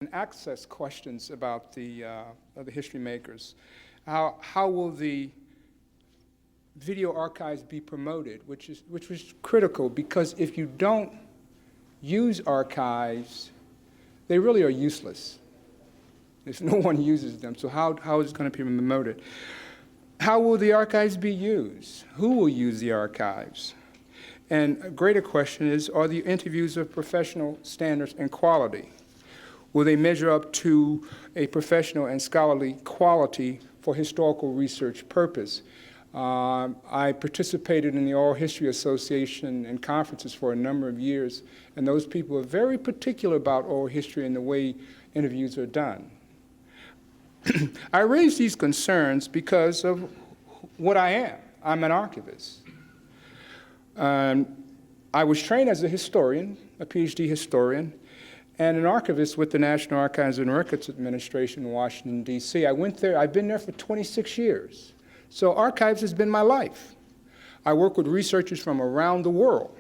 and access questions about the history makers. How will the video archives be promoted, which was critical, because if you don't use archives, they really are useless. If no one uses them, so how is it going to be promoted? How will the archives be used? Who will use the archives? And a greater question is, are the interviews of professional standards and quality? Will they measure up to a professional and scholarly quality for historical research purpose? I participated in the Oral History Association and conferences for a number of years, and those people are very particular about oral history and the way interviews are done. I raise these concerns because of what I am. I'm an archivist. I was trained as a historian, a Ph.D. historian, and an archivist with the National Archives and Records Administration in Washington, D.C. I've been there for 26 years. So archives has been my life. I work with researchers from around the world.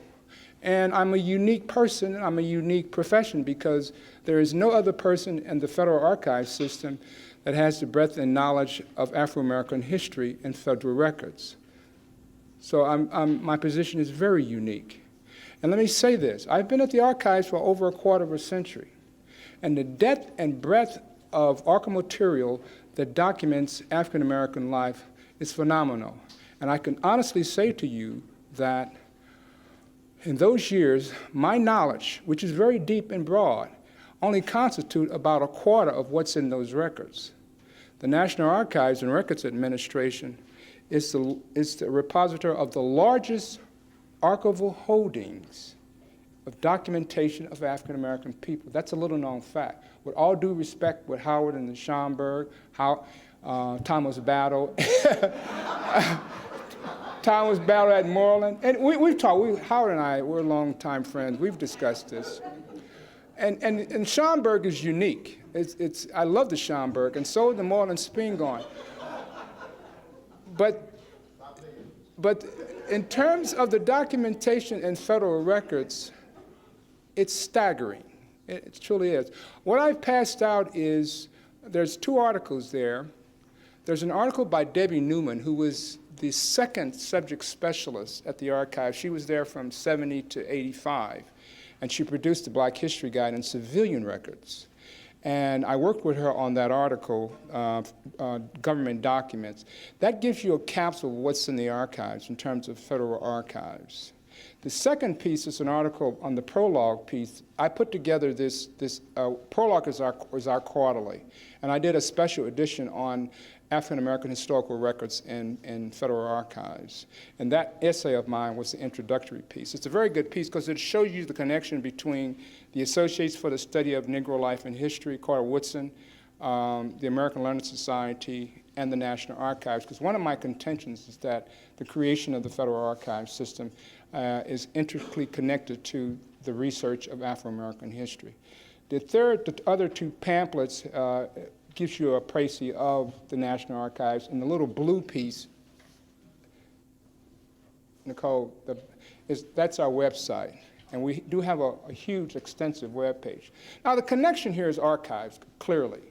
And I'm a unique person, I'm a unique profession, because there is no other person in the federal archive system that has the breadth and knowledge of Afro-American history and federal records. So my position is very unique. And let me say this, I've been at the archives for over a quarter of a century. And the depth and breadth of archival material that documents African-American life is phenomenal. And I can honestly say to you that in those years, my knowledge, which is very deep and broad, only constitute about a quarter of what's in those records. The National Archives and Records Administration is the repository of the largest archival holdings of documentation of African-American people. That's a little-known fact. With all due respect with Howard and the Schomburg, Thomas Battle, Thomas Battle at Moreland, and we've talked, Howard and I, we're longtime friends, we've discussed this. And Schomburg is unique. I love the Schomburg, and so is the Moreland Spingarn. But in terms of the documentation in federal records, it's staggering. It truly is. What I've passed out is, there's two articles there. There's an article by Debbie Newman, who was the second subject specialist at the archive. She was there from 70 to 85, and she produced the Black History Guide in civilian records. And I worked with her on that article, Government Documents. That gives you a capsule of what's in the archives in terms of federal archives. The second piece is an article on the prologue piece. I put together prologue is our quarterly, and I did a special edition on African-American historical records in federal archives. And that essay of mine was the introductory piece. It's a very good piece because it shows you the connection between the Associates for the Study of Negro Life and History, Carter Woodson, the American Learned Society, and the National Archives. Because one of my contentions is that the creation of the federal archive system is intricately connected to the research of Afro-American history. The other two pamphlets gives you a précis of the National Archives. And the little blue piece, Nicole, that's our website. And we do have a huge, extensive web page. Now, the connection here is archives, clearly.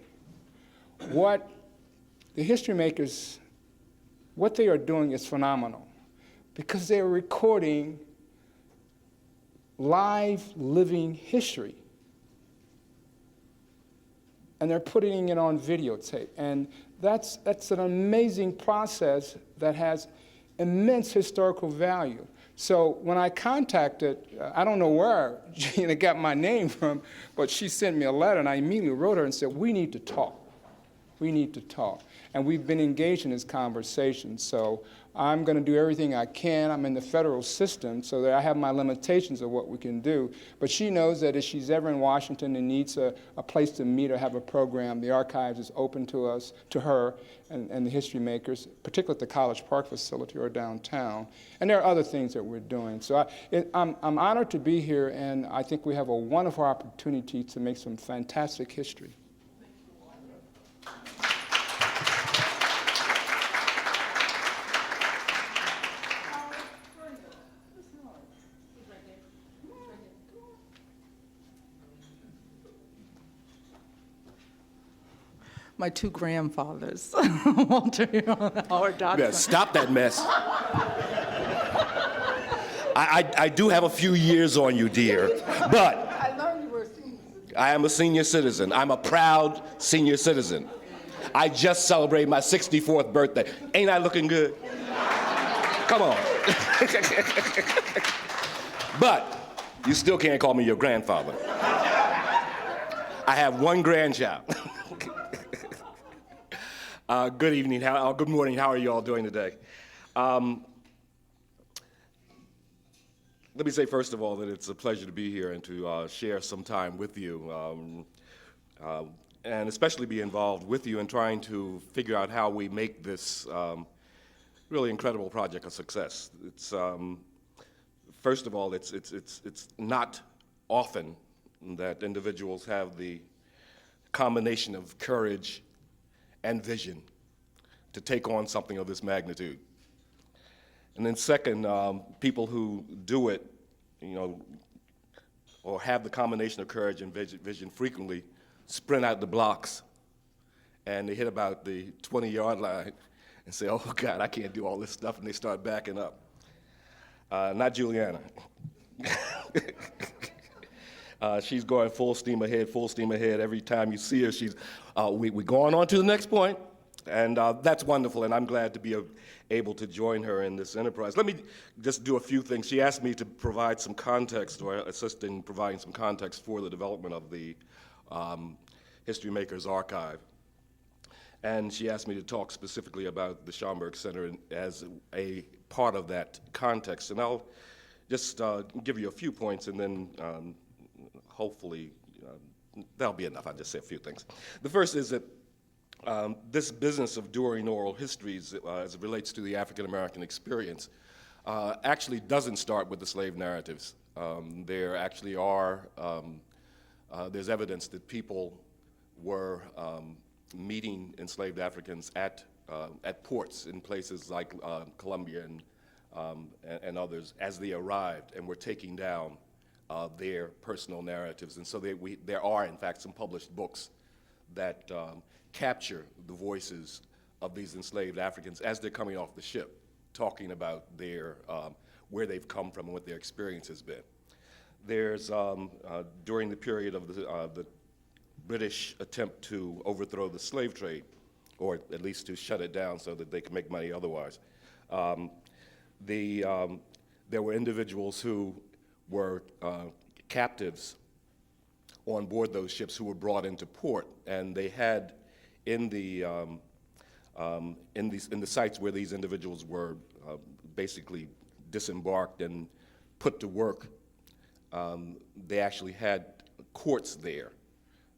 What the history makers, what they are doing is phenomenal, because they are recording live, living history. And they're putting it on videotape. And that's an amazing process that has immense historical value. So when I contacted, I don't know where Gina got my name from, but she sent me a letter, and I immediately wrote her and said, we need to talk. We need to talk. And we've been engaged in this conversation. So I'm going to do everything I can. I'm in the federal system, so that I have my limitations of what we can do. But she knows that if she's ever in Washington and needs a place to meet or have a program, the archives is open to us, to her, and the history makers, particularly at the College Park facility or downtown. And there are other things that we're doing. So I'm honored to be here, and I think we have a wonderful opportunity to make some fantastic history. my two grandfathers, Walter and Howard Dodson. Yeah, stop that mess. I do have a few years on you, dear, but I learned you were a senior citizen. I am a senior citizen. I'm a proud senior citizen. I just celebrated my 64th birthday. Ain't I looking good? Come on. But you still can't call me your grandfather. I have one grandchild. Good evening, good morning, how are you all doing today? Let me say first of all that it's a pleasure to be here and to share some time with you, and especially be involved with you in trying to figure out how we make this really incredible project a success. It's, first of all, it's not often that individuals have the combination of courage and vision to take on something of this magnitude. And then second, people who do it, or have the combination of courage and vision frequently sprint out the blocks and they hit about the 20-yard line and say, oh God, I can't do all this stuff, and they start backing up. Not Juliana. She's going full steam ahead, full steam ahead. Every time you see her, she's, we're going on to the next point, and that's wonderful, and I'm glad to be able to join her in this enterprise. Let me just do a few things. She asked me to provide some context, or assist in providing some context for the development of the HistoryMakers archive. And she asked me to talk specifically about the Schomburg Center as a part of that context. And I'll just give you a few points, and then hopefully that'll be enough. I'll just say a few things. The first is that this business of doing oral histories as it relates to the African American experience actually doesn't start with the slave narratives. There actually are, there's evidence that people were meeting enslaved Africans at ports in places like Columbia and others as they arrived, and were taking down their personal narratives. And so there are, in fact, some published books that capture the voices of these enslaved Africans as they're coming off the ship, talking about their, where they've come from and what their experience has been. There's, during the period of the British attempt to overthrow the slave trade, or at least to shut it down so that they could make money otherwise, there were individuals who were captives on board those ships who were brought into port, and they had in the sites where these individuals were basically disembarked and put to work, they actually had courts there,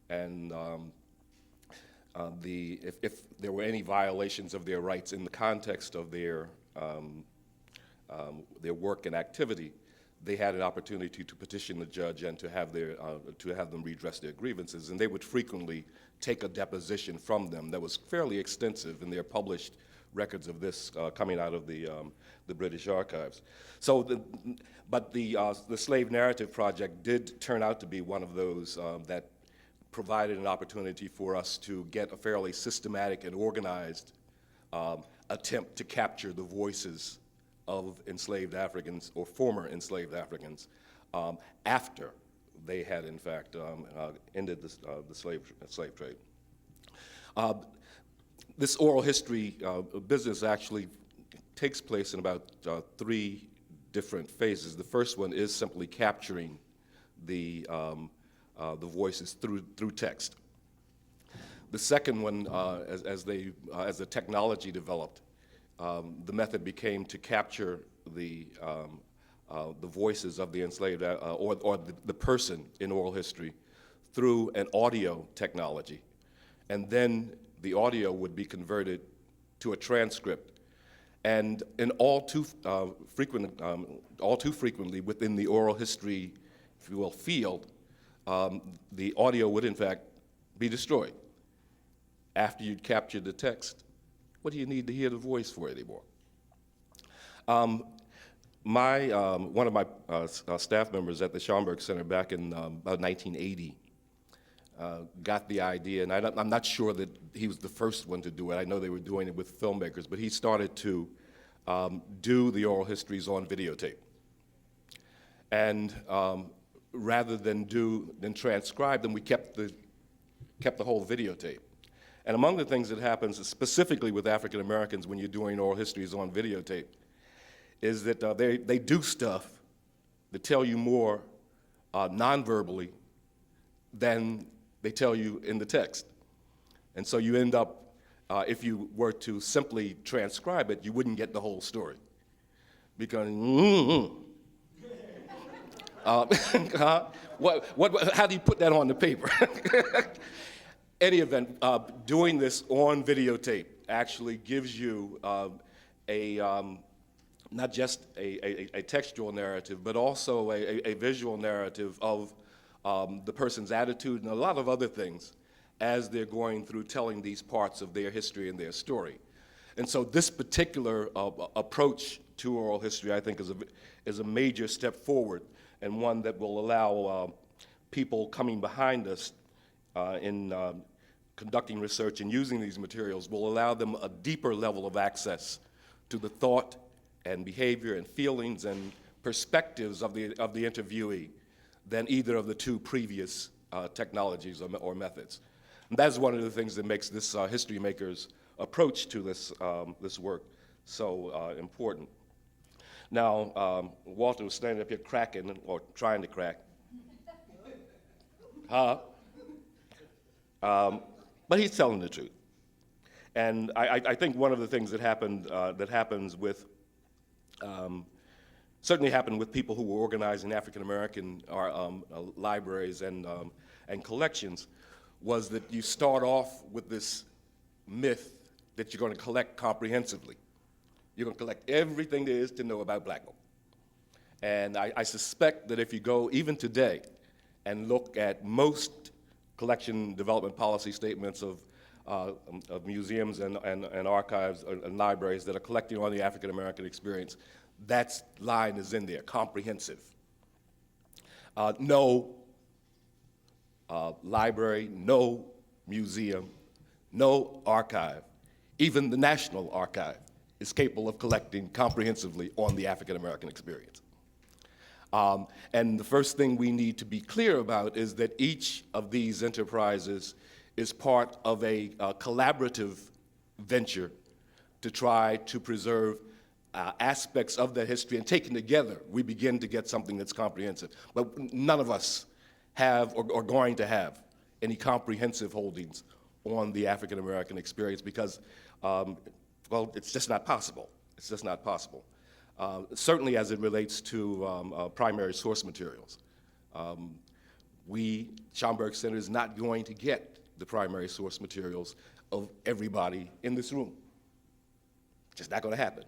and if there were any violations of their rights in the context of their work and activity, they had an opportunity to petition the judge and to have them redress their grievances, and they would frequently take a deposition from them that was fairly extensive, and there are published records of this coming out of the British archives. So, but the Slave Narrative Project did turn out to be one of those that provided an opportunity for us to get a fairly systematic and organized attempt to capture the voices of enslaved Africans, or former enslaved Africans, after they had, in fact, ended the slave trade. This oral history business actually takes place in about 3 different phases. The first one is simply capturing the voices through text. The second one, as the technology developed, the method became to capture the voices of the enslaved, or the person in oral history, through an audio technology. And then the audio would be converted to a transcript. And in all too frequently within the oral history, if you will, field, the audio would in fact be destroyed after you'd captured the text. What do you need to hear the voice for anymore? One of my staff members at the Schomburg Center back in about 1980 got the idea, and I'm not sure that he was the first one to do it. I know they were doing it with filmmakers, but he started to do the oral histories on videotape. And rather than transcribe them, we kept the whole videotape. And among the things that happens, specifically with African Americans when you're doing oral histories on videotape, is that they do stuff that tell you more non-verbally than they tell you in the text. And so you end up, if you were to simply transcribe it, you wouldn't get the whole story. Because, how do you put that on the paper? Any event, doing this on videotape actually gives you not just a textual narrative, but also a visual narrative of the person's attitude and a lot of other things as they're going through telling these parts of their history and their story. And so this particular approach to oral history, I think, is a major step forward, and one that will allow people coming behind us in conducting research and using these materials, will allow them a deeper level of access to the thought and behavior and feelings and perspectives of the interviewee than either of the two previous technologies or methods. And that's one of the things that makes this HistoryMakers approach to this work so important. Now, Walter was standing up here cracking, or trying to crack. But he's telling the truth. And I think one of the things that happens with, certainly happened with people who were organizing African American libraries and collections, was that you start off with this myth that you're going to collect comprehensively. You're going to collect everything there is to know about black folk. And I suspect that if you go, even today, and look at most collection development policy statements of museums and archives and libraries that are collecting on the African American experience, that line is in there, comprehensive. No library, no museum, no archive, even the National Archive is capable of collecting comprehensively on the African American experience. And the first thing we need to be clear about is that each of these enterprises is part of a collaborative venture to try to preserve aspects of that history, and taken together, we begin to get something that's comprehensive. But none of us have or are going to have any comprehensive holdings on the African American experience because, well, it's just not possible. It's just not possible. Certainly as it relates to primary source materials. Schomburg Center is not going to get the primary source materials of everybody in this room. Just not going to happen.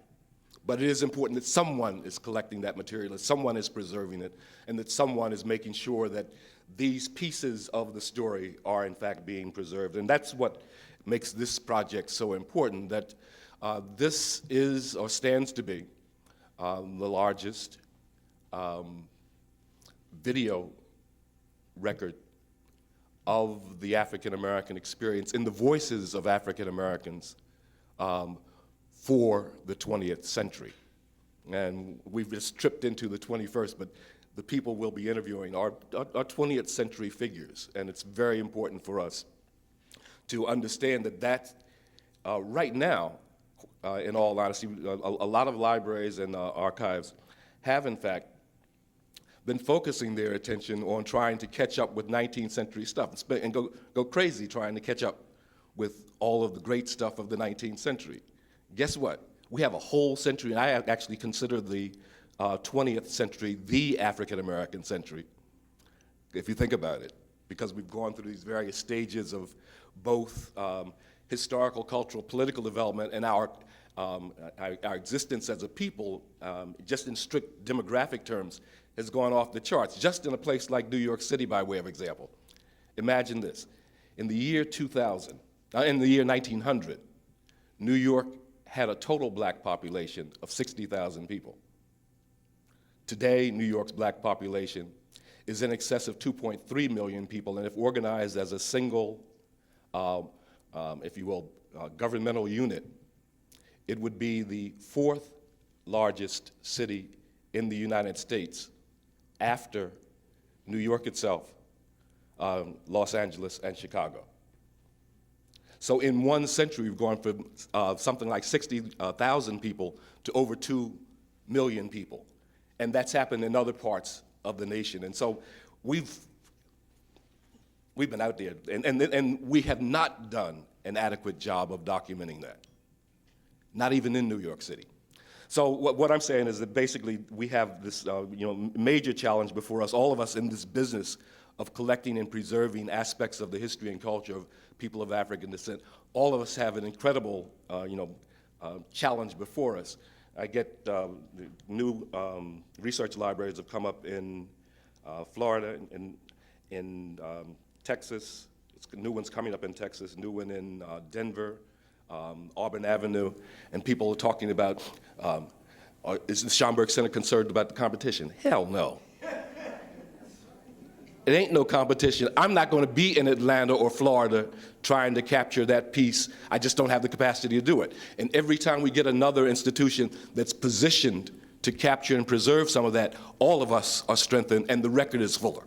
But it is important that someone is collecting that material, that someone is preserving it, and that someone is making sure that these pieces of the story are in fact being preserved. And that's what makes this project so important, that this is, or stands to be, the largest video record of the African American experience in the voices of African Americans for the 20th century. And we've just tripped into the 21st, but the people we'll be interviewing are 20th century figures, and it's very important for us to understand that right now, in all honesty, a lot of libraries and archives have, in fact, been focusing their attention on trying to catch up with 19th century stuff and go crazy trying to catch up with all of the great stuff of the 19th century. Guess what? We have a whole century, and I actually consider the 20th century the African American century, if you think about it, because we've gone through these various stages of both historical, cultural, political development, and our existence as a people, just in strict demographic terms, has gone off the charts, just in a place like New York City, by way of example. Imagine this. In the year 2000, in the year 1900, New York had a total black population of 60,000 people. Today, New York's black population is in excess of 2.3 million people, and if organized as a single if you will, governmental unit, it would be the 4th largest city in the United States after New York itself, Los Angeles, and Chicago. So in 1 century, we've gone from something like 60,000 people to over 2 million people. And that's happened in other parts of the nation. And so we've been out there, and we have not done an adequate job of documenting that, not even in New York City. So what I'm saying is that basically we have this major challenge before us, all of us in this business of collecting and preserving aspects of the history and culture of people of African descent. All of us have an incredible challenge before us. I get new research libraries have come up in Florida, in Texas. It's new ones coming up in Texas, new one in Denver, Auburn Avenue, and people are talking about, is the Schomburg Center concerned about the competition? Hell no. It ain't no competition. I'm not going to be in Atlanta or Florida trying to capture that piece. I just don't have the capacity to do it. And every time we get another institution that's positioned to capture and preserve some of that, all of us are strengthened and the record is fuller.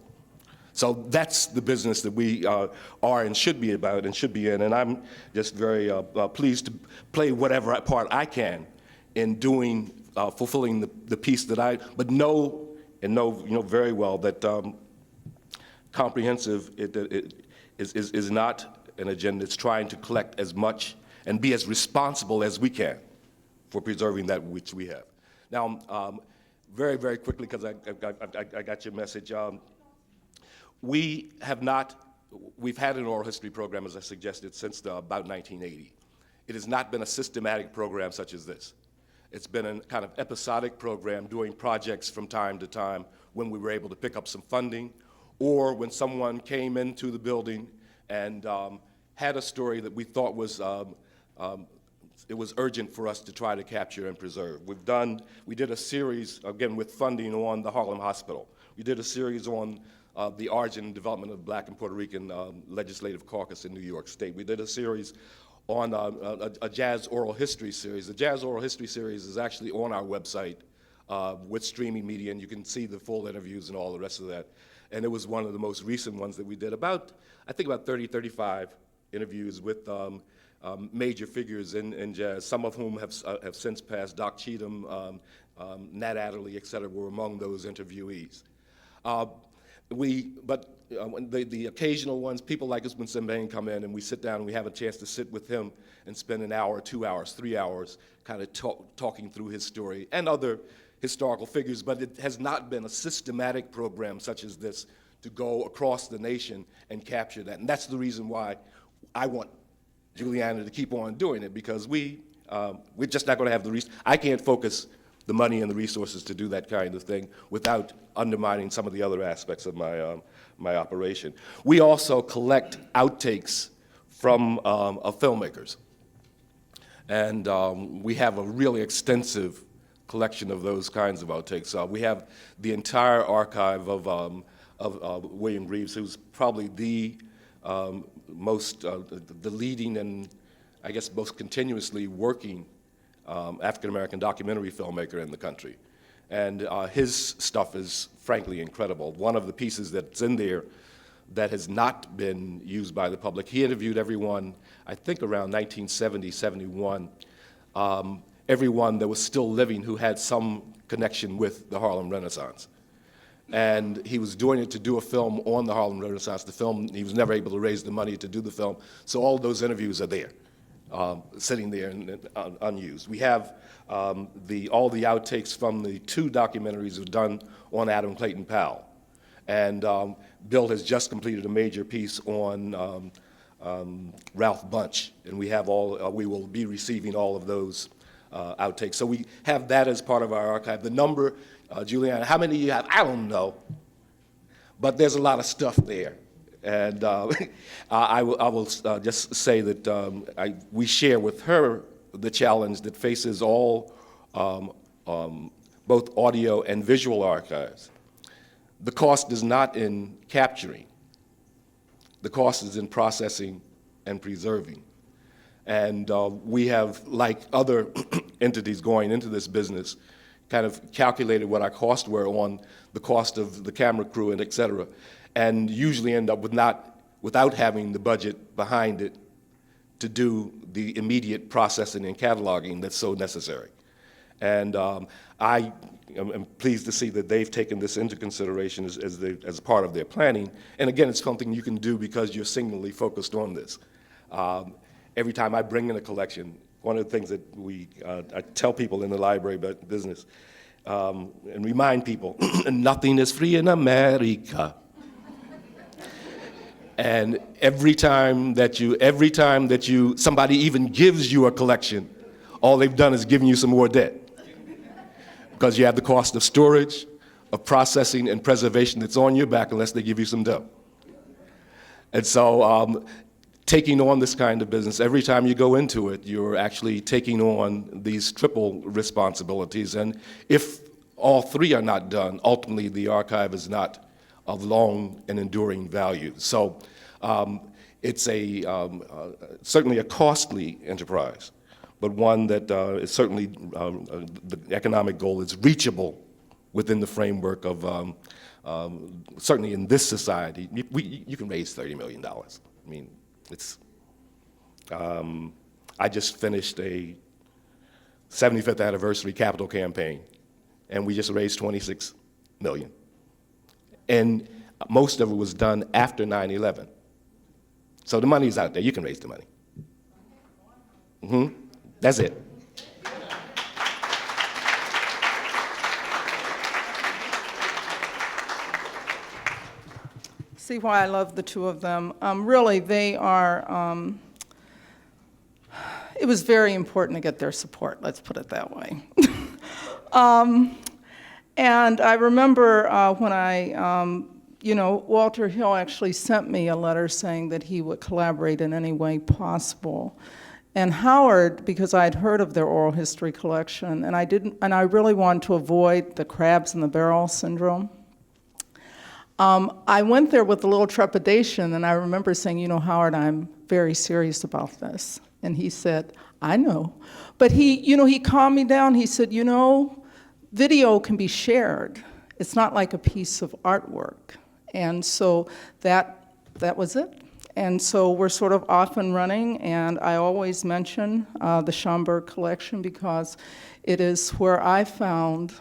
So that's the business that we are and should be about and should be in. And I'm just very pleased to play whatever part I can in doing, fulfilling the piece that but know very well that comprehensive is not an agenda. It's trying to collect as much and be as responsible as we can for preserving that which we have. Now, very, very quickly, because I got your message. We've had an oral history program, as I suggested, since about 1980. It has not been a systematic program such as this. It's been a kind of episodic program doing projects from time to time when we were able to pick up some funding, or when someone came into the building and had a story that we thought was it was urgent for us to try to capture and preserve. We did a series, again, with funding on the Harlem Hospital. We did a series on the origin and development of the Black and Puerto Rican Legislative Caucus in New York State. We did a series on a jazz oral history series. The jazz oral history series is actually on our website with streaming media, and you can see the full interviews and all the rest of that. And it was one of the most recent ones that we did, I think about 30, 35 interviews with major figures in jazz, some of whom have since passed. Doc Cheatham, Nat Adderley, et cetera, were among those interviewees. The occasional ones, people like Usman Sembane come in and we sit down and we have a chance to sit with him and spend an hour, 2 hours, 3 hours kind of talking through his story and other historical figures, but it has not been a systematic program such as this to go across the nation and capture that. And that's the reason why I want Juliana to keep on doing it, because we're just not going to have I can't focus the money and the resources to do that kind of thing without undermining some of the other aspects of my operation. We also collect outtakes from filmmakers. And we have a really extensive collection of those kinds of outtakes. We have the entire archive of William Reeves, who's probably the leading and I guess most continuously working African-American documentary filmmaker in the country. And his stuff is frankly incredible. One of the pieces that's in there that has not been used by the public, he interviewed everyone, I think around 1970, 71, everyone that was still living who had some connection with the Harlem Renaissance. And he was doing it to do a film on the Harlem Renaissance. The film, he was never able to raise the money to do the film, so all those interviews are there, sitting there and unused. We have all the outtakes from the 2 documentaries that were done on Adam Clayton Powell. And Bill has just completed a major piece on Ralph Bunche, and we have we will be receiving all of those outtakes. So we have that as part of our archive. The number, Juliana, how many you have? I don't know, but there's a lot of stuff there. And I will just say that we share with her the challenge that faces all both audio and visual archives. The cost is not in capturing. The cost is in processing and preserving And we have, like other entities going into this business, kind of calculated what our costs were on the cost of the camera crew and et cetera, and usually end up without having the budget behind it to do the immediate processing and cataloging that's so necessary. And I am pleased to see that they've taken this into consideration as part of their planning. And again, it's something you can do because you're singularly focused on this. Every time I bring in a collection, one of the things that I tell people in the library business and remind people, nothing is free in America. And every time that somebody even gives you a collection, all they've done is given you some more debt. Because you have the cost of storage, of processing, and preservation that's on your back unless they give you some dough. And so taking on this kind of business, every time you go into it, you're actually taking on these triple responsibilities. And if all three are not done, ultimately the archive is not of long and enduring value. So it's certainly a costly enterprise, but one that is certainly, the economic goal is reachable within the framework of, certainly in this society, you can raise $30 million. I mean, it's, I just finished a 75th anniversary capital campaign, and we just raised $26 million. And most of it was done after 9/11. So the money's out there, you can raise the money. That's it. See why I love the two of them. Really, they are, it was very important to get their support, let's put it that way. And I remember when Walter Hill actually sent me a letter saying that he would collaborate in any way possible. And Howard, because I had heard of their oral history collection, and I really wanted to avoid the crabs in the barrel syndrome. I went there with a little trepidation, and I remember saying, Howard, I'm very serious about this. And he said, I know. But he calmed me down. He said, video can be shared. It's not like a piece of artwork. And so that was it. And so we're sort of off and running, and I always mention the Schomburg collection because it is where I found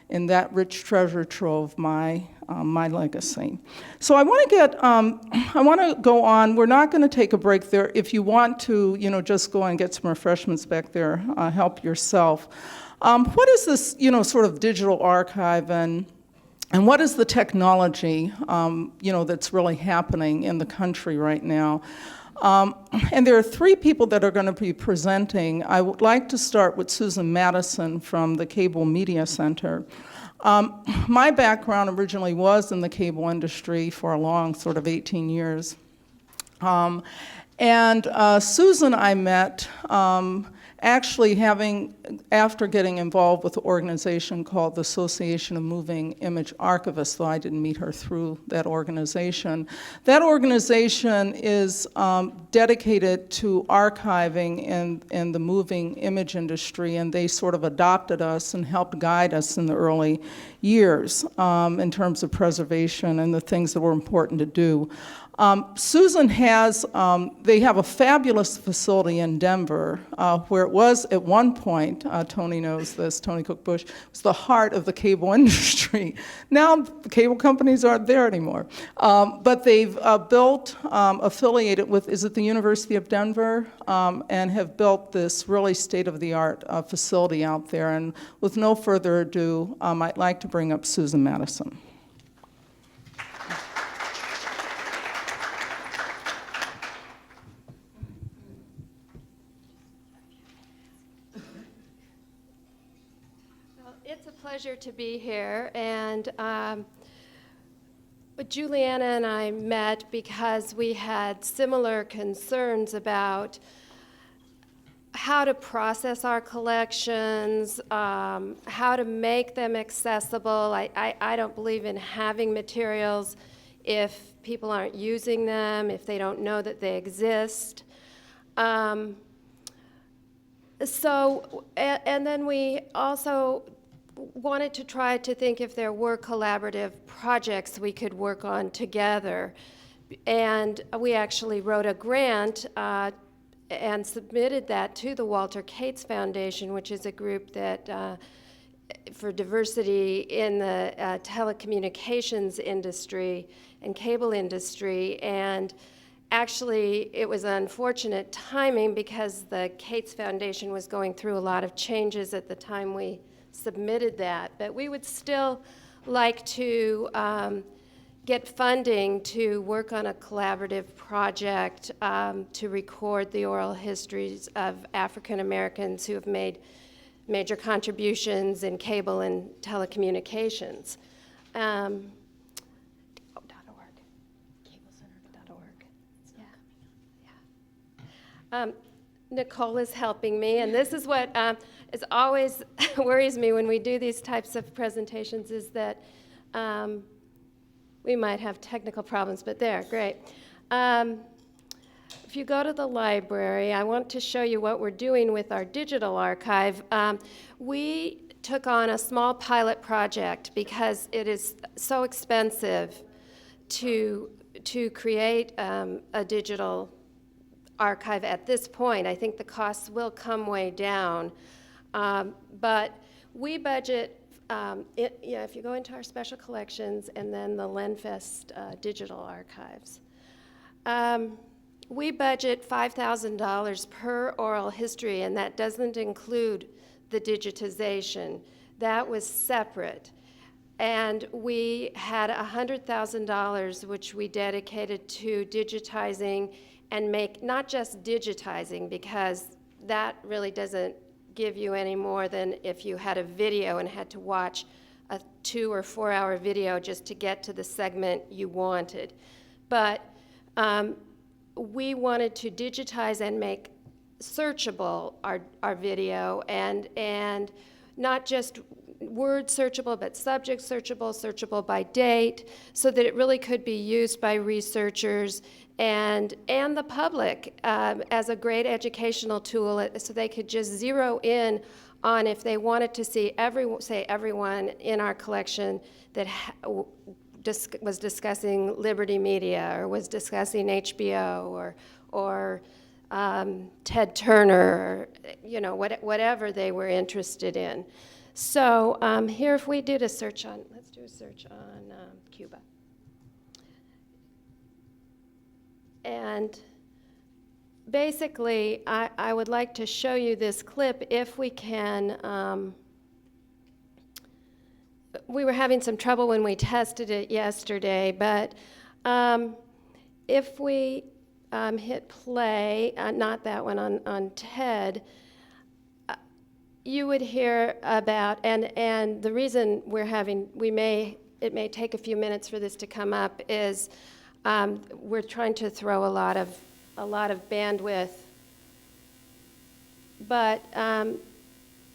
in that rich treasure trove my legacy. So I want to go on. We're not going to take a break there. If you want to, just go and get some refreshments back there. Help yourself. What is this, sort of digital archive, and what is the technology, that's really happening in the country right now? And there are three people that are going to be presenting. I would like to start with Susan Madison from the Cable Media Center. My background originally was in the cable industry for a long, sort of 18 years. And Susan I met actually after getting involved with an organization called the Association of Moving Image Archivists, though I didn't meet her through that organization. That organization is dedicated to archiving in the moving image industry, and they sort of adopted us and helped guide us in the early years in terms of preservation and the things that were important to do. Susan they have a fabulous facility in Denver where it was at one point, Tony knows this, Tony Cook Bush, was the heart of the cable industry. Now the cable companies aren't there anymore. But they've built, affiliated with, is it the University of Denver, and have built this really state-of-the-art facility out there. And with no further ado, I'd like to bring up Susan Madison. Pleasure to be here, and Juliana and I met because we had similar concerns about how to process our collections, how to make them accessible. I don't believe in having materials if people aren't using them, if they don't know that they exist. And then we also wanted to try to think if there were collaborative projects we could work on together. And we actually wrote a grant and submitted that to the Walter Cates Foundation, which is a group that for diversity in the telecommunications industry and cable industry. And actually, it was unfortunate timing because the Cates Foundation was going through a lot of changes at the time we submitted that. But we would still like to get funding to work on a collaborative project to record the oral histories of African Americans who have made major contributions in cable and telecommunications. .org. Cablecenter.org. Yeah. Nicole is helping me, and this is what is always worries me when we do these types of presentations is that we might have technical problems, but there, great. If you go to the library, I want to show you what we're doing with our digital archive. We took on a small pilot project because it is so expensive to create a digital archive at this point. I think the costs will come way down. But we budget, if you go into our special collections and then the Lenfest digital archives, we budget $5,000 per oral history, and that doesn't include the digitization. That was separate. And we had $100,000 which we dedicated to digitizing and not just digitizing, because that really doesn't give you any more than if you had a video and had to watch a 2 or 4 hour video just to get to the segment you wanted. But we wanted to digitize and make searchable our video, and not just word searchable, but subject searchable, searchable by date, so that it really could be used by researchers and the public as a great educational tool, so they could just zero in on if they wanted to see everyone in our collection that was discussing Liberty Media or was discussing HBO or Ted Turner, or, whatever they were interested in. So here, if we did a search on, let's do a search on Cuba. And basically, I would like to show you this clip if we can. We were having some trouble when we tested it yesterday, but if we hit play, not that one, on TED, you would hear about, and the reason it may take a few minutes for this to come up is we're trying to throw a lot of bandwidth, but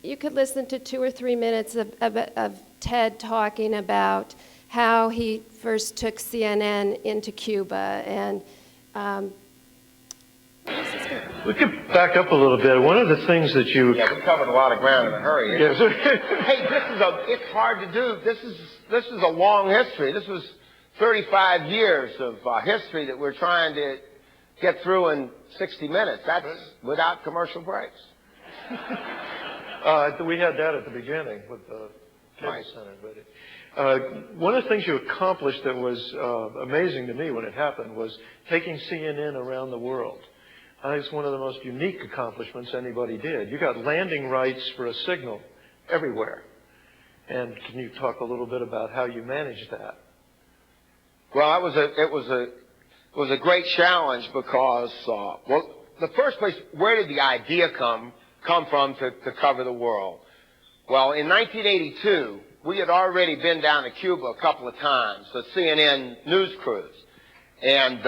you could listen to 2 or 3 minutes of Ted talking about how he first took CNN into Cuba, and we could back up a little bit. One of the things that you... Yeah, we covered a lot of ground in a hurry. Yes. Hey, it's hard to do. This is a long history. This was 35 years of history that we're trying to get through in 60 minutes. That's without commercial breaks. We had that at the beginning with the Cable Center. But one of the things you accomplished that was amazing to me when it happened was taking CNN around the world. I think it's one of the most unique accomplishments anybody did. You got landing rights for a signal everywhere. And can you talk a little bit about how you managed that? Well, it was a great challenge because, well, the first place, where did the idea come from to cover the world? Well, in 1982, we had already been down to Cuba a couple of times, the CNN news cruise. And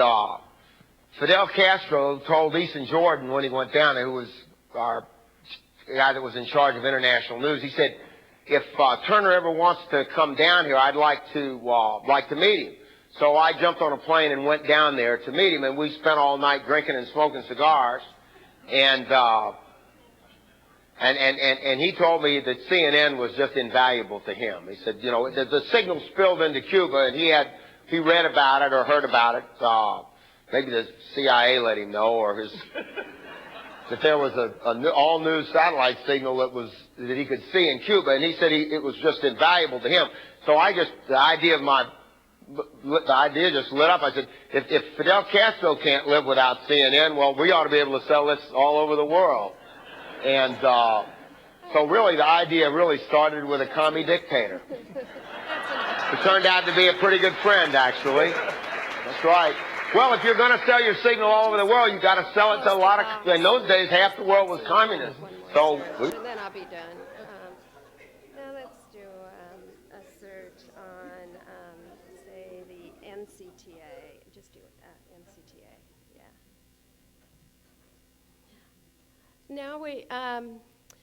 Fidel Castro told Ethan Jordan when he went down there, who was our guy that was in charge of international news, he said, if Turner ever wants to come down here, I'd like to meet him. So I jumped on a plane and went down there to meet him, and we spent all night drinking and smoking cigars. And he told me that CNN was just invaluable to him. He said, you know, the signal spilled into Cuba, and he read about it or heard about it. Maybe the CIA let him know, or that there was an all-news satellite signal that he could see in Cuba, and he said it was just invaluable to him. So the idea just lit up. I said, if Fidel Castro can't live without CNN, well, we ought to be able to sell this all over the world. And so really the idea really started with a commie dictator. It turned out to be a pretty good friend, actually. That's right. Well, if you're going to sell your signal all over the world, you've got to sell it to a lot of... In those days, half the world was communist. So... And then I'll be done. Now let's do a search on, say, the NCTA. Just do NCTA, yeah. Now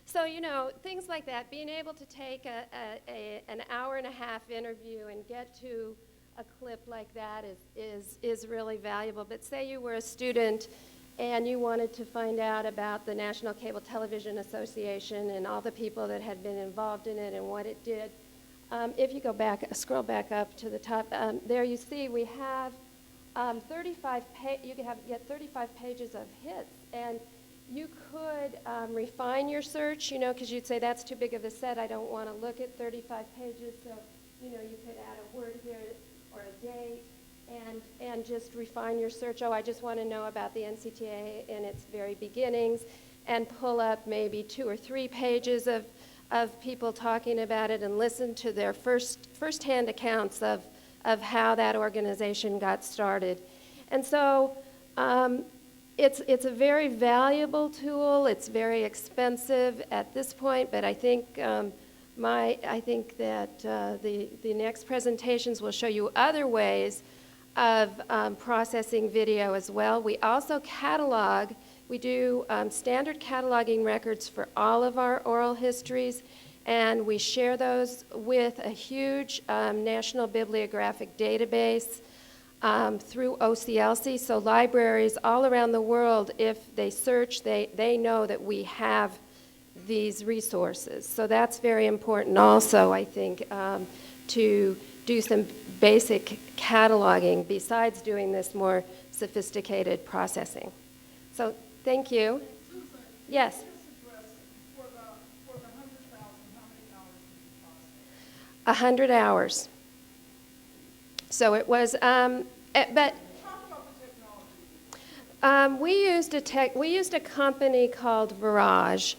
so, you know, things like that, being able to take an hour-and-a-half interview and get to a clip like that is really valuable. But say you were a student and you wanted to find out about the National Cable Television Association and all the people that had been involved in it and what it did. If you go back, scroll back up to the top, there you see we have 35 pages of hits, and you could refine your search, you know, because you'd say that's too big of a set. I don't want to look at 35 pages, so you know you could add a word here or a date, and just refine your search. Oh, I just want to know about the NCTA in its very beginnings, and pull up maybe 2 or 3 pages of people talking about it and listen to their first-hand accounts of how that organization got started. And so it's a very valuable tool. It's very expensive at this point, but I think I think that the next presentations will show you other ways of processing video as well. We also catalog. We do standard cataloging records for all of our oral histories, and we share those with a huge national bibliographic database through OCLC. So libraries all around the world, if they search, they know that we have these resources. So that's very important also, I think, to do some basic cataloging besides doing this more sophisticated processing. So thank you. Susan, Yes. just address for the 100,000, how many hours did you process? 100 hours. So it was, but Talk about the technology. we used a company called Virage,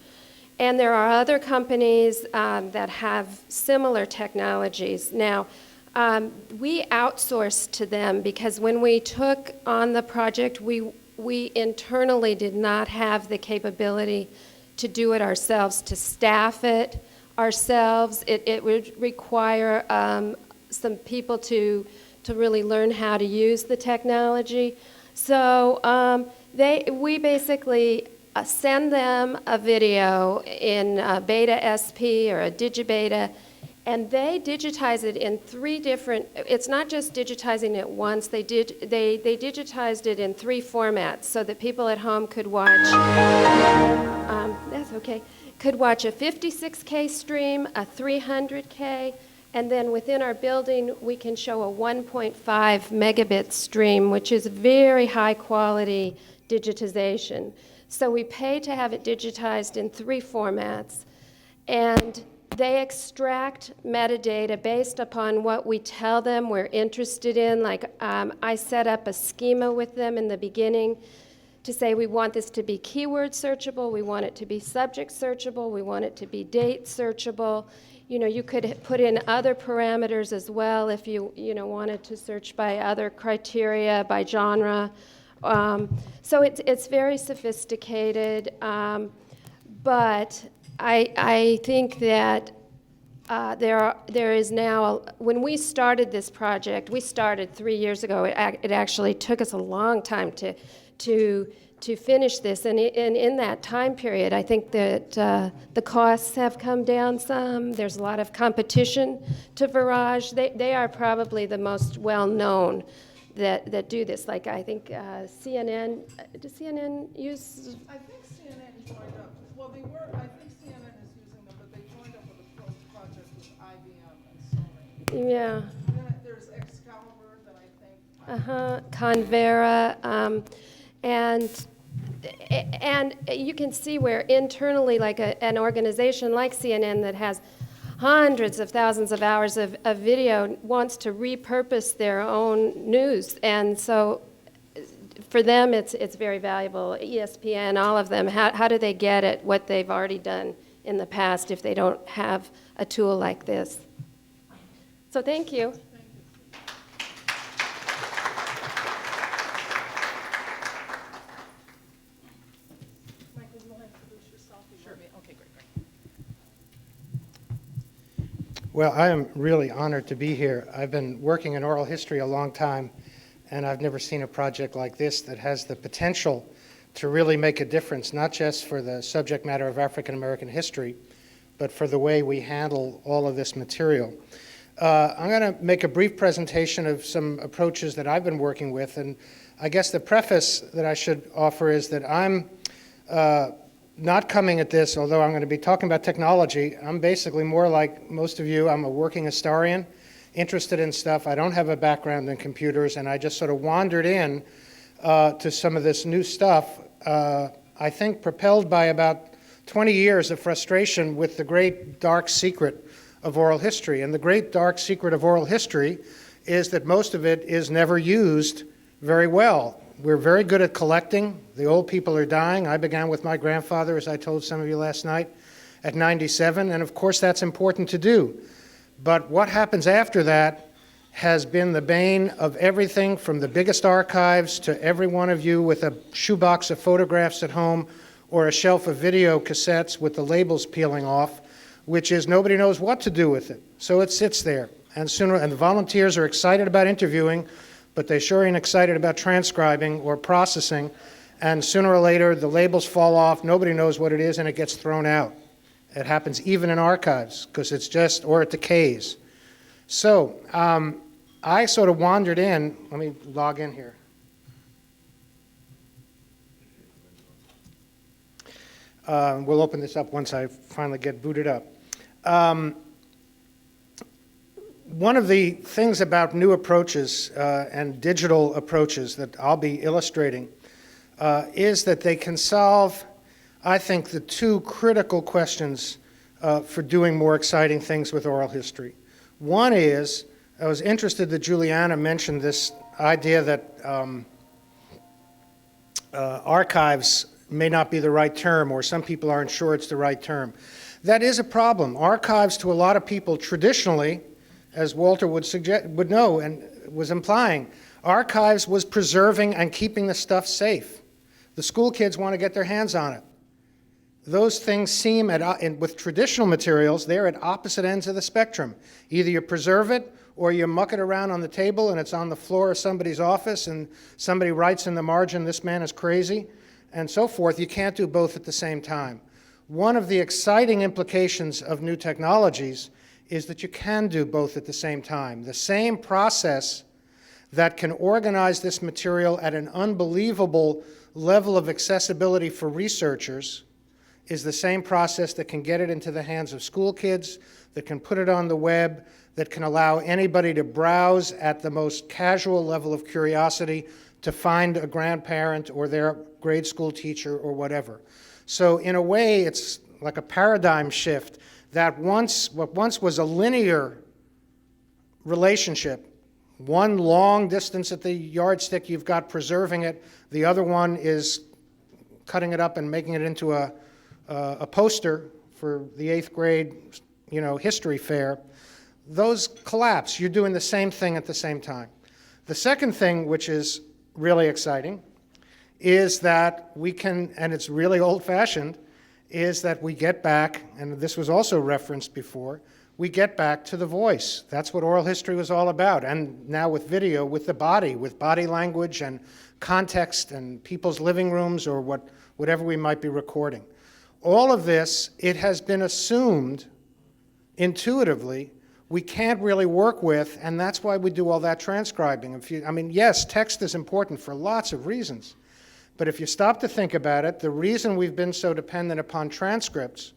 and there are other companies that have similar technologies. Now, we outsourced to them because when we took on the project, we internally did not have the capability to do it ourselves, to staff it ourselves. It would require some people to really learn how to use the technology. So we basically send them a video in Beta SP or a Digibeta, and they digitize it in 3 different, it's not just digitizing it once, they digitized it in 3 formats so that people at home could watch, that's okay, could watch a 56K stream, a 300K, and then within our building we can show a 1.5 megabit stream, which is very high quality digitization. So we pay to have it digitized in 3 formats, and they extract metadata based upon what we tell them we're interested in. Like I set up a schema with them in the beginning to say we want this to be keyword searchable, we want it to be subject searchable, we want it to be date searchable. You know, you could put in other parameters as well if you wanted to search by other criteria, by genre. So it's very sophisticated, but I think that there is now, when we started this project, we started 3 years ago. It actually took us a long time to finish this, and in that time period, I think that the costs have come down some. There's a lot of competition to Virage. They are probably the most well-known that do this. Like I think CNN, does CNN use? I think CNN joined up. Well, they were. I think CNN is using them, but they joined up with a project with IBM and Sony. Yeah. Then there's Excalibur that I think. Convera, and you can see where internally, like an organization like CNN that has hundreds of thousands of hours of video wants to repurpose their own news, and so for them it's very valuable. ESPN, all of them, how do they get at what they've already done in the past if they don't have a tool like this? So thank you. Michael, you'll introduce yourself. Sure. Okay, great. Well, I am really honored to be here. I've been working in oral history a long time, and I've never seen a project like this that has the potential to really make a difference, not just for the subject matter of African American history, but for the way we handle all of this material. I'm going to make a brief presentation of some approaches that I've been working with, and I guess the preface that I should offer is that I'm not coming at this, although I'm going to be talking about technology. I'm basically more like most of you. I'm a working historian, interested in stuff. I don't have a background in computers, and I just sort of wandered in to some of this new stuff, I think propelled by about 20 years of frustration with the great dark secret of oral history. And the great dark secret of oral history is that most of it is never used very well. We're very good at collecting. The old people are dying. I began with my grandfather, as I told some of you last night, at 97, and of course that's important to do. But what happens after that has been the bane of everything from the biggest archives to every one of you with a shoebox of photographs at home or a shelf of video cassettes with the labels peeling off, which is nobody knows what to do with it. So it sits there. And the volunteers are excited about interviewing, but they sure ain't excited about transcribing or processing. And sooner or later, the labels fall off, nobody knows what it is, and it gets thrown out. It happens even in archives, because it's just, or it decays. So I sort of wandered in. Let me log in here. We'll open this up once I finally get booted up. One of the things about new approaches and digital approaches that I'll be illustrating is that they can solve, I think, the two critical questions for doing more exciting things with oral history. One is, I was interested that Juliana mentioned this idea that archives may not be the right term, or some people aren't sure it's the right term. That is a problem. Archives, to a lot of people, traditionally, as Walter would know and was implying, archives was preserving and keeping the stuff safe. The school kids want to get their hands on it. Those things seem, with traditional materials, they're at opposite ends of the spectrum. Either you preserve it, or you muck it around on the table and it's on the floor of somebody's office and somebody writes in the margin, "This man is crazy," and so forth. You can't do both at the same time. One of the exciting implications of new technologies is that you can do both at the same time. The same process that can organize this material at an unbelievable level of accessibility for researchers is the same process that can get it into the hands of school kids, that can put it on the web, that can allow anybody to browse at the most casual level of curiosity to find a grandparent or their grade school teacher or whatever. So in a way, it's like a paradigm shift that what once was a linear relationship, one long distance at the yardstick, you've got preserving it, the other one is cutting it up and making it into a poster for the 8th grade, history fair. Those collapse. You're doing the same thing at the same time. The second thing, which is really exciting, is that we can, and it's really old-fashioned, is that we get back, and this was also referenced before, we get back to the voice. That's what oral history was all about. And now with video, with the body, with body language and context and people's living rooms or whatever we might be recording. All of this, it has been assumed intuitively, we can't really work with, and that's why we do all that transcribing. I mean, yes, text is important for lots of reasons, but if you stop to think about it, the reason we've been so dependent upon transcripts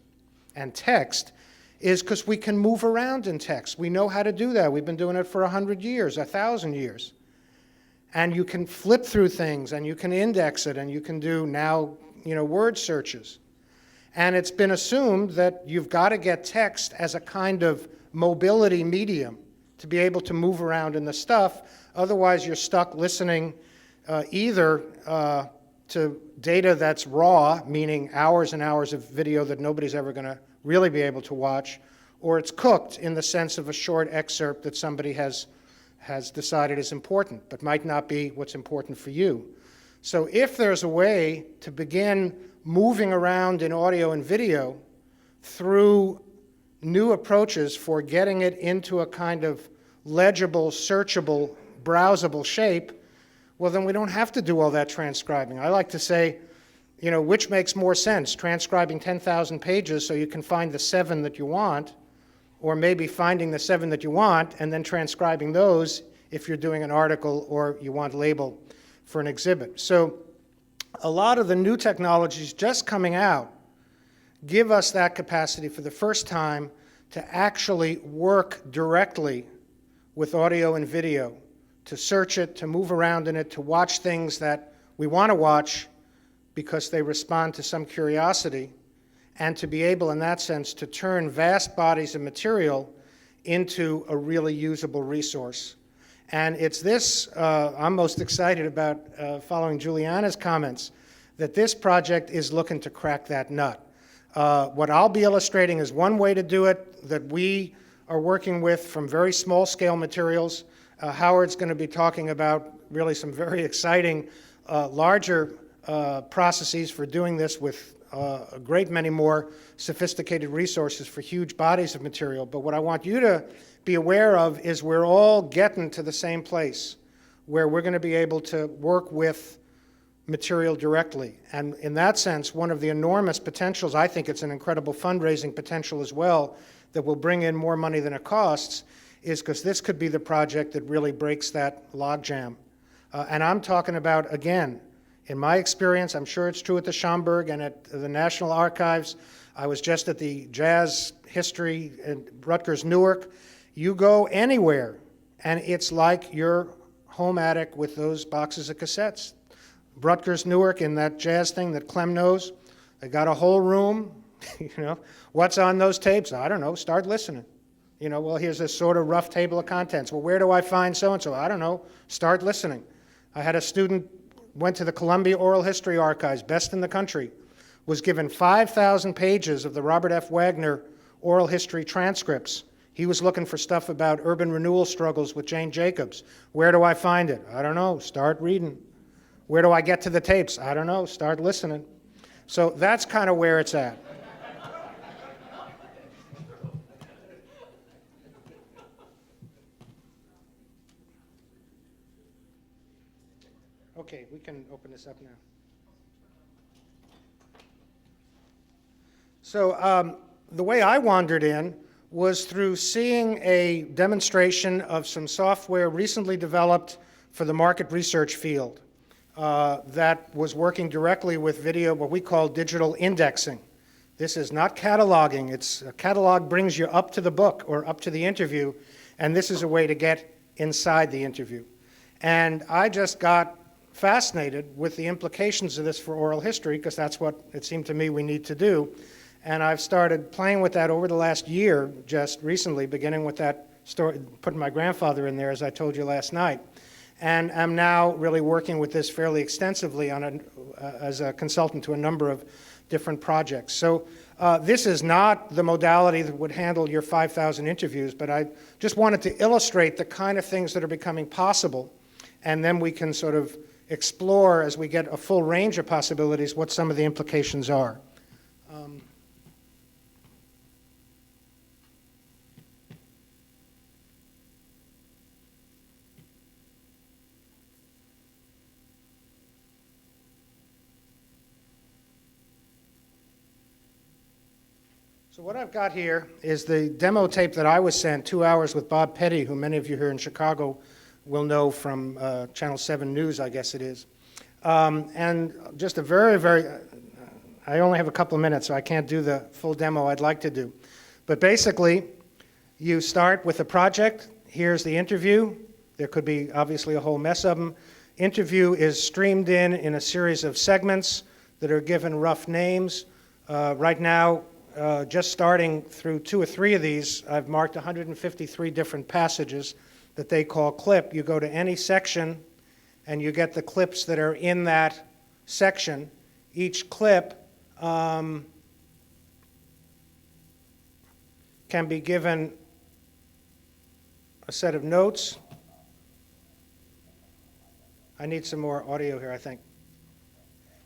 and text is because we can move around in text. We know how to do that. We've been doing it for 100 years, 1,000 years. And you can flip through things, and you can index it, and you can do now, word searches. And it's been assumed that you've got to get text as a kind of mobility medium to be able to move around in the stuff. Otherwise, you're stuck listening either to data that's raw, meaning hours and hours of video that nobody's ever going to really be able to watch, or it's cooked in the sense of a short excerpt that somebody has decided is important, but might not be what's important for you. So if there's a way to begin moving around in audio and video through new approaches for getting it into a kind of legible, searchable, browsable shape, well, then we don't have to do all that transcribing. I like to say, which makes more sense, transcribing 10,000 pages so you can find the 7 that you want, or maybe finding the 7 that you want and then transcribing those if you're doing an article or you want label for an exhibit. So a lot of the new technologies just coming out give us that capacity for the first time to actually work directly with audio and video, to search it, to move around in it, to watch things that we want to watch because they respond to some curiosity, and to be able, in that sense, to turn vast bodies of material into a really usable resource. And it's this, I'm most excited about following Juliana's comments, that this project is looking to crack that nut. What I'll be illustrating is one way to do it that we are working with from very small scale materials. Howard's going to be talking about really some very exciting, larger processes for doing this with a great many more sophisticated resources for huge bodies of material. But what I want you to be aware of is we're all getting to the same place where we're going to be able to work with material directly. And in that sense, one of the enormous potentials, I think it's an incredible fundraising potential as well, that will bring in more money than it costs, is because this could be the project that really breaks that logjam. And I'm talking about, again, in my experience, I'm sure it's true at the Schomburg and at the National Archives. I was just at the Jazz History at Rutgers Newark. You go anywhere, and it's like your home attic with those boxes of cassettes. Rutgers Newark, in that jazz thing that Clem knows, they got a whole room. What's on those tapes? I don't know. Start listening. Well, here's a sort of rough table of contents. Well, where do I find so-and-so? I don't know. Start listening. I had a student went to the Columbia Oral History Archives, best in the country, was given 5,000 pages of the Robert F. Wagner oral history transcripts. He was looking for stuff about urban renewal struggles with Jane Jacobs. Where do I find it? I don't know. Start reading. Where do I get to the tapes? I don't know. Start listening. So that's kind of where it's at. Okay, we can open this up now. So the way I wandered in was through seeing a demonstration of some software recently developed for the market research field that was working directly with video, what we call digital indexing. This is not cataloging. A catalog brings you up to the book or up to the interview, and this is a way to get inside the interview. And I just got fascinated with the implications of this for oral history, because that's what it seemed to me we need to do. And I've started playing with that over the last year, just recently, beginning with that story, putting my grandfather in there, as I told you last night. And I'm now really working with this fairly extensively as a consultant to a number of different projects. So this is not the modality that would handle your 5,000 interviews, but I just wanted to illustrate the kind of things that are becoming possible, and then we can sort of explore, as we get a full range of possibilities, what some of the implications are. So what I've got here is the demo tape that I was sent, 2 hours with Bob Petty, who many of you here in Chicago will know from Channel 7 News, I guess it is. And just a very, I only have a couple of minutes, so I can't do the full demo I'd like to do. But basically, you start with a project. Here's the interview. There could be obviously a whole mess of them. Interview is streamed in a series of segments that are given rough names. Right now, just starting through 2 or 3 of these, I've marked 153 different passages that they call clip. You go to any section and you get the clips that are in that section. Each clip can be given a set of notes. I need some more audio here, I think.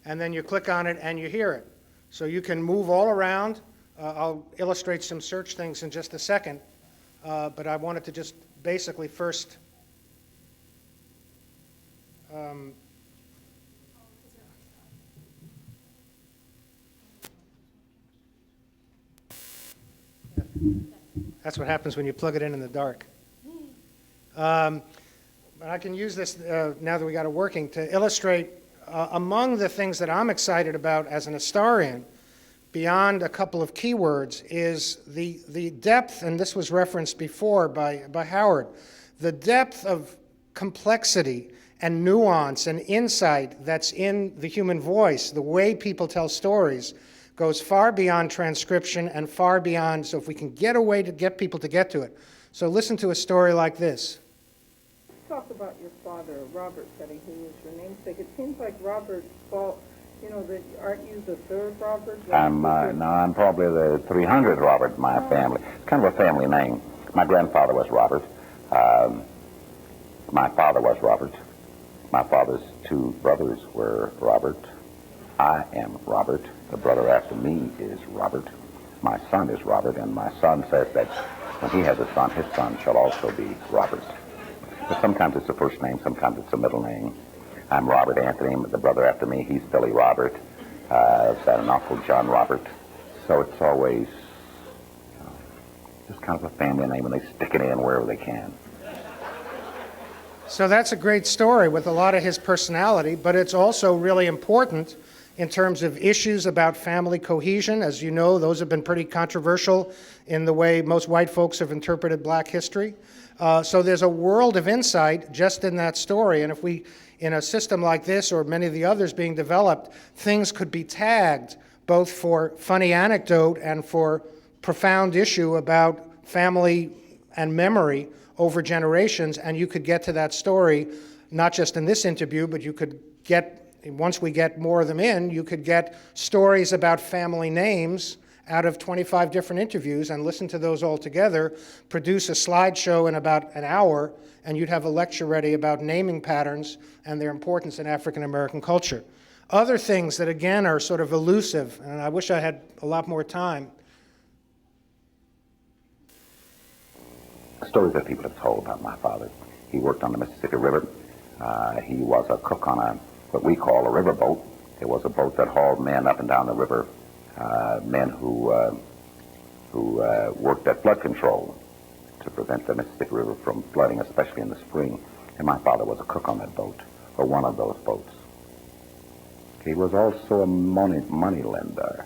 And then you click on it and you hear it. So you can move all around. I'll illustrate some search things in just a second, but I wanted to just basically first that's what happens when you plug it in the dark. But I can use this now that we got it working to illustrate among the things that I'm excited about as an historian, beyond a couple of keywords, is the depth, and this was referenced before by Howard, the depth of complexity and nuance and insight that's in the human voice. The way people tell stories goes far beyond transcription and far beyond, so if we can get a way to get people to get to it. So listen to a story like this. Talk about your father, Robert Petty, who was your namesake. It seems like Robert's fault, you know, that aren't you the third Robert? I'm probably the 300th Robert in my family. It's kind of a family name. My grandfather was Robert. My father was Robert. My father's 2 brothers were Robert. I am Robert. The brother after me is Robert. My son is Robert, and my son says that when he has a son, his son shall also be Robert. But sometimes it's a first name, sometimes it's a middle name. I'm Robert Anthony, the brother after me, he's Billy Robert. I've got an uncle, John Robert. So it's always just kind of a family name, and they stick it in wherever they can. So that's a great story with a lot of his personality, but it's also really important in terms of issues about family cohesion. As you know, those have been pretty controversial in the way most white folks have interpreted black history. So there's a world of insight just in that story, and if we, in a system like this or many of the others being developed, things could be tagged both for funny anecdote and for profound issue about family and memory over generations, and you could get to that story not just in this interview, but you could get, once we get more of them in, you could get stories about family names out of 25 different interviews and listen to those all together, produce a slideshow in about an hour, and you'd have a lecture ready about naming patterns and their importance in African American culture. Other things that, again, are sort of elusive, and I wish I had a lot more time. Stories that people have told about my father. He worked on the Mississippi River. He was a cook on what we call a river boat. It was a boat that hauled men up and down the river, men who worked at flood control to prevent the Mississippi River from flooding, especially in the spring. And my father was a cook on that boat, or one of those boats. He was also a money lender.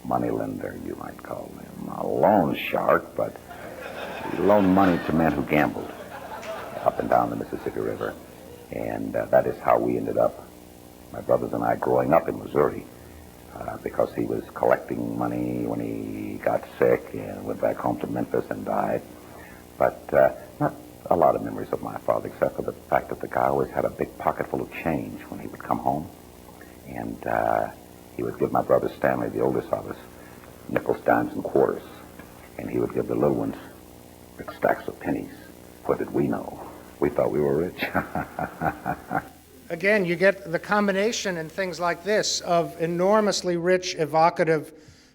Money lender, you might call him. A loan shark, but he loaned money to men who gambled up and down the Mississippi River. And that is how we ended up, my brothers and I, growing up in Missouri, because he was collecting money when he got sick and went back home to Memphis and died. But not a lot of memories of my father, except for the fact that the guy always had a big pocket full of change when he would come home. And he would give my brother Stanley, the oldest of us, nickels, dimes, and quarters. And he would give the little ones big stacks of pennies. What did we know? We thought we were rich. Again, you get the combination in things like this of enormously rich, evocative,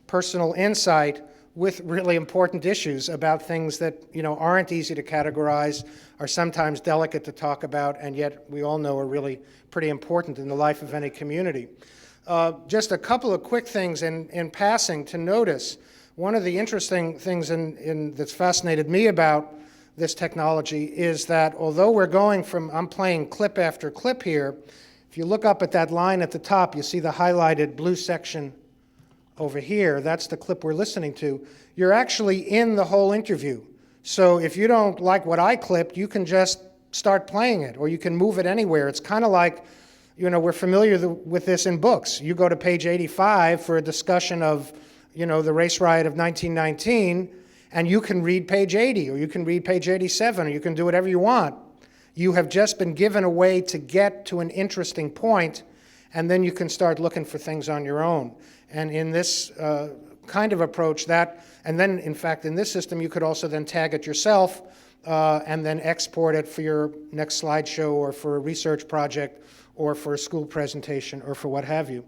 personal insight with really important issues about things that, you know, aren't easy to categorize, are sometimes delicate to talk about, and yet we all know are really pretty important in the life of any community. Just a couple of quick things in passing to notice. One of the interesting things that's fascinated me about this technology is that although we're going from, I'm playing clip after clip here, if you look up at that line at the top, you see the highlighted blue section over here. That's the clip we're listening to. You're actually in the whole interview. So if you don't like what I clipped, you can just start playing it, or you can move it anywhere. It's kind of like, you know, we're familiar with this in books. You go to page 85 for a discussion of, you know, the race riot of 1919, and you can read page 80, or you can read page 87, or you can do whatever you want. You have just been given a way to get to an interesting point, and then you can start looking for things on your own. And in this kind of approach, and then, in fact, in this system, you could also then tag it yourself and then export it for your next slideshow or for a research project or for a school presentation or for what have you.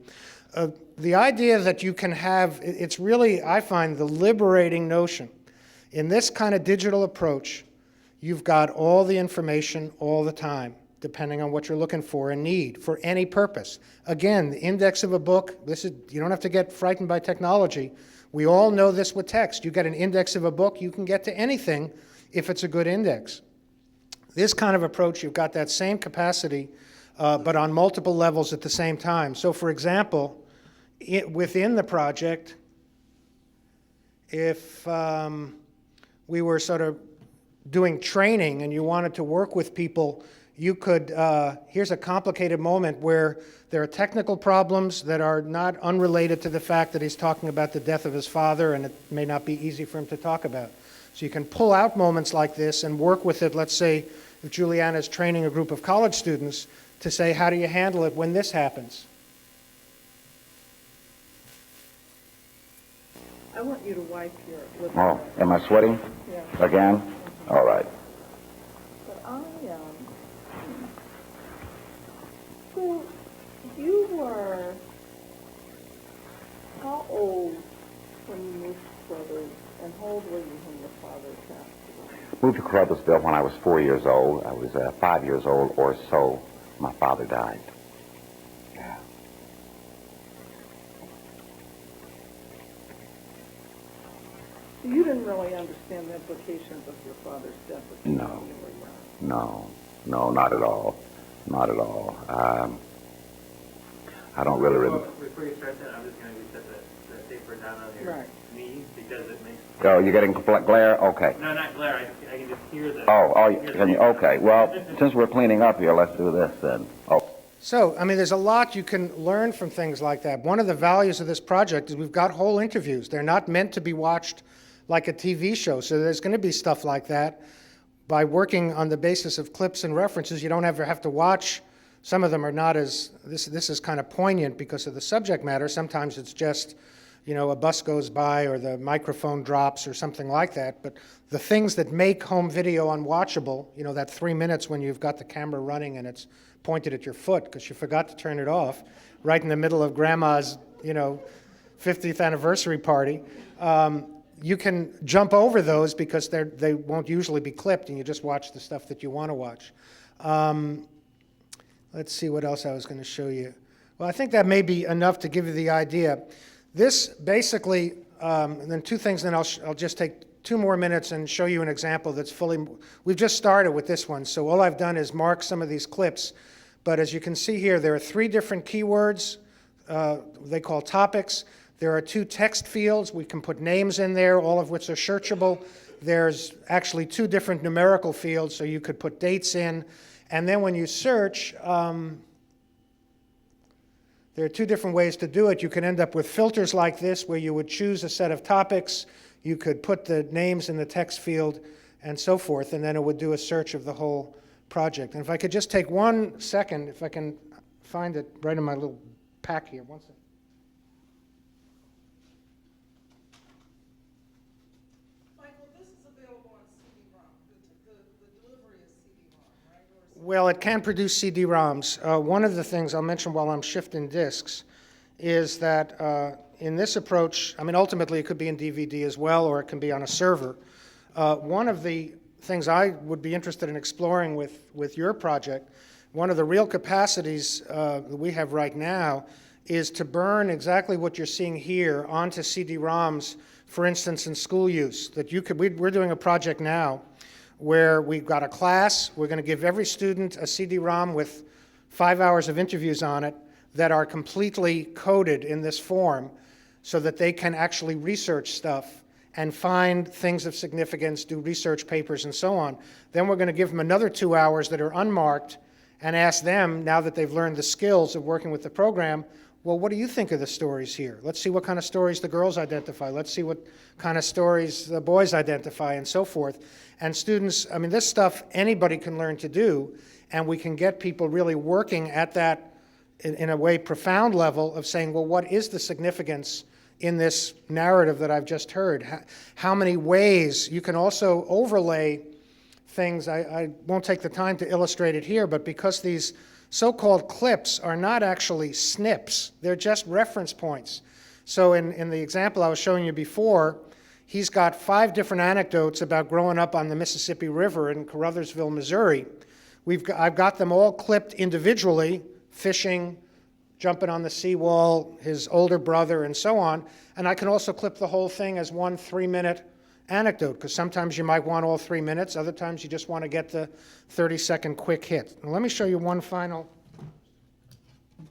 The idea that you can have, it's really, I find, the liberating notion. In this kind of digital approach, you've got all the information all the time, depending on what you're looking for and need for any purpose. Again, the index of a book, you don't have to get frightened by technology. We all know this with text. You get an index of a book, you can get to anything if it's a good index. This kind of approach, you've got that same capacity, but on multiple levels at the same time. So for example, within the project, if we were sort of doing training and you wanted to work with people, you could, here's a complicated moment where there are technical problems that are not unrelated to the fact that he's talking about the death of his father, and it may not be easy for him to talk about. So you can pull out moments like this and work with it. Let's say if Juliana is training a group of college students to say, how do you handle it when this happens? I want you to wipe your lip. Oh, am I sweating? Yeah. Again? All right. But so you were how old when you moved to Brothers, and how old were you when your father passed away? Moved to Carruthersville when I was 4 years old. I was 5 years old or so. My father died. Yeah. You didn't really understand the implications of your father's death at the time No. you were young. No, not at all. Not at all. I don't really remember. Before you start that, I'm just going to set the paper down on your knee because it makes... Oh, you're getting glare? Okay. No, not glare. I can just hear the... Okay. Well, since we're cleaning up here, let's do this then. Oh. So, I mean, there's a lot you can learn from things like that. One of the values of this project is we've got whole interviews. They're not meant to be watched like a TV show, so there's going to be stuff like that. By working on the basis of clips and references, you don't ever have to watch. Some of them are not as, this is kind of poignant because of the subject matter. Sometimes it's just, you know, a bus goes by or the microphone drops or something like that. But the things that make home video unwatchable, you know, that 3 minutes when you've got the camera running and it's pointed at your foot because you forgot to turn it off, right in the middle of grandma's, you know, 50th anniversary party, you can jump over those because they won't usually be clipped and you just watch the stuff that you want to watch. Let's see what else I was going to show you. Well, I think that may be enough to give you the idea. This basically, and then two things, then I'll just take 2 more minutes and show you an example that's fully, we've just started with this one, so all I've done is mark some of these clips. But as you can see here, there are 3 different keywords they call topics. There are 2 text fields. We can put names in there, all of which are searchable. There's actually 2 different numerical fields, so you could put dates in. And then when you search, there are 2 different ways to do it. You can end up with filters like this, where you would choose a set of topics. You could put the names in the text field and so forth, and then it would do a search of the whole project. And if I could just take 1 second, if I can find it right in my little pack here. 1 second. Well, it can produce CD-ROMs. One of the things I'll mention while I'm shifting disks is that in this approach, I mean, ultimately it could be in DVD as well, or it can be on a server. One of the things I would be interested in exploring with your project, one of the real capacities that we have right now is to burn exactly what you're seeing here onto CD-ROMs, for instance, in school use. That you could, we're doing a project now where we've got a class, we're going to give every student a CD-ROM with 5 hours of interviews on it that are completely coded in this form so that they can actually research stuff and find things of significance, do research papers and so on. Then we're going to give them another 2 hours that are unmarked and ask them, now that they've learned the skills of working with the program, well, what do you think of the stories here? Let's see what kind of stories the girls identify. Let's see what kind of stories the boys identify and so forth. And students, I mean, this stuff anybody can learn to do, and we can get people really working at that, in a way, profound level of saying, well, what is the significance in this narrative that I've just heard? How many ways you can also overlay things. I won't take the time to illustrate it here, but because these so-called clips are not actually snips, they're just reference points. So in the example I was showing you before, he's got 5 different anecdotes about growing up on the Mississippi River in Caruthersville, Missouri. I've got them all clipped individually, fishing, jumping on the seawall, his older brother, and so on. And I can also clip the whole thing as one 3-minute anecdote, because sometimes you might want all 3 minutes, other times you just want to get the 30-second quick hit. Now, let me show you one final